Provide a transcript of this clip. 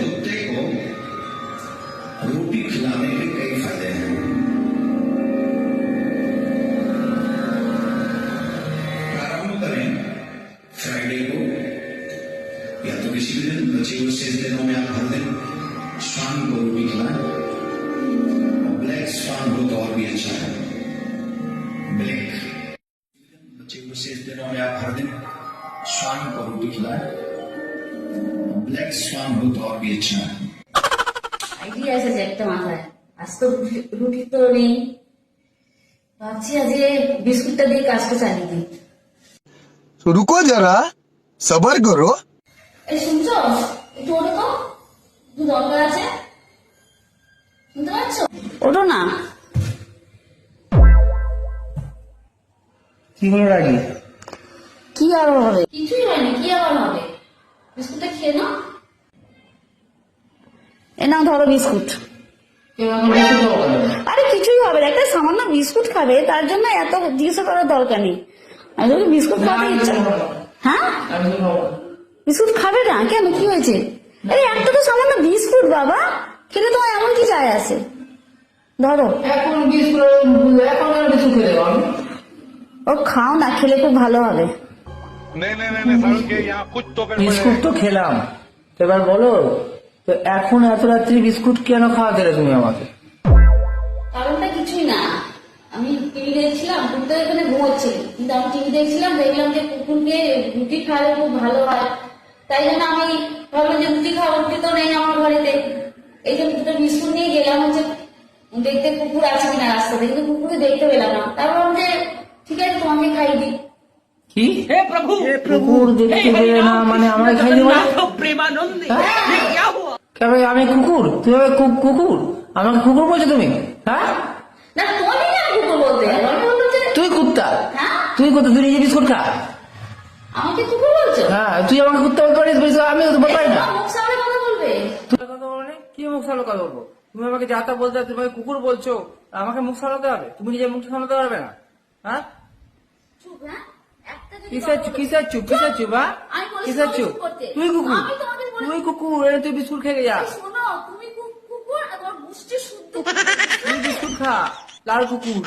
कुत्ते को रोटी खिलाने के कई फायदे हैं। प्रारंभ करें फ्राइडे को, या तो किसी भी दिन, बचे हुए शेष दिनों में आप हर दिन शाम को रोटी खिलाएं। ब्लैक स्वान हो तो और भी अच्छा है। ब्लैक, बचे हुए शेष दिनों में आप हर दिन स्वान को रोटी खिलाएं। ब्लैक स्वान हो तो और भी अच्छा है। আইডিয়া এসেছে একটা মাথায়। আজ তো রুটি তো নেই, ভাবছি আজকে বিস্কুটটা দিয়ে কাজটা চালিয়ে দিই। तो रुको जरा, सबर करो। এই শুনছো, একটু ওঠো তো, একটু দরকার আছে, শুনতে পাচ্ছ? ওঠো না। কি হলো রাগি? কি আর হবে? কিছুই হয়নি, কি আবার হবে? বিস্কুটটা খেয়ে নাও। এ নাও ধরো বিস্কুট। আরে কিছুই হবে না, একটা সামান্য বিস্কুট খাবে, তার জন্য এত জিজ্ঞাসা করার দরকার নেই। আর যদি বিস্কুট খাওয়াতে ইচ্ছা, হ্যাঁ বিস্কুট খাবে না কেন, কি হয়েছে? আরে একটা তো সামান্য বিস্কুট বাবা, খেলে তোমার এমন কি যায় আসে? ধরো। এখন বিস্কুট, এখন আর কিছু খেলে ও খাও না, খেলে খুব ভালো হবে। বিস্কুট তো খেলাম, এবার বলো তো এখন এত রাত্রি বিস্কুট কেন খাওয়া দিলে তুমি আমাকে? কারণটা কিছুই না, আমি টিভি দেখছিলাম, কুকুরটা এখানে ঘুমোচ্ছে, কিন্তু আমি টিভি দেখছিলাম, দেখলাম যে কুকুরকে রুটি খাওয়ালে খুব ভালো হয়, তাই জন্য আমি ভাবলাম যে রুটি খাওয়া, রুটি তো নেই আমার ঘরেতে, এই যে দুটো বিস্কুট নিয়ে গেলাম হচ্ছে দেখতে কুকুর আছে কিনা রাস্তাতে, কিন্তু কুকুরকে দেখতে পেলাম না। তারপর আমি যে ঠিক আছে তোমাকে খাইয়ে দিই। কি কুকুর দেখতে পেলে না মানে আমার খাই দেবো? কেন আমি কুকুর, তুমি কুকুর, আমাকে কুকুর বলছো তুমি? হ্যাঁ না তোমাকে কেন কুকুর বলতে, আমি বললাম যে তুই কুত্তা, হ্যাঁ তুই কুত্তা, তুই নিজে বিস্কুট খা। আমাকে কুকুর বলছো? হ্যাঁ তুই আমাকে কুত্তা বলতে আমি বলতে পারি না। মুখ সামনে কথা বলবে। তুই কথা বলো না, কি মুখ সামনে কথা বলবো? তুমি আমাকে যা তা বলতে, তুমি আমাকে কুকুর বলছো, আমাকে মুখ সামলাতে হবে? তুমি নিজের মুখটা সামলাতে পারবে না? হ্যাঁ চুপ, হ্যাঁ একটা যদি কিসের চুপ, কিসের চুপ, কিসের চুপ? হ্যাঁ আমি বলেছি কিসের চুপ? বিস্কুট করতে। তুই কুকুর, আমি তোমাদের বলেছি- তুই কুকুর, তুই বিস্কুট খেয়ে যা। শোনো, তুমি কুকুর আর তোমার মুষ্টি শুদ্ধ তুই বিস্কুট খা, লাল কুকুর।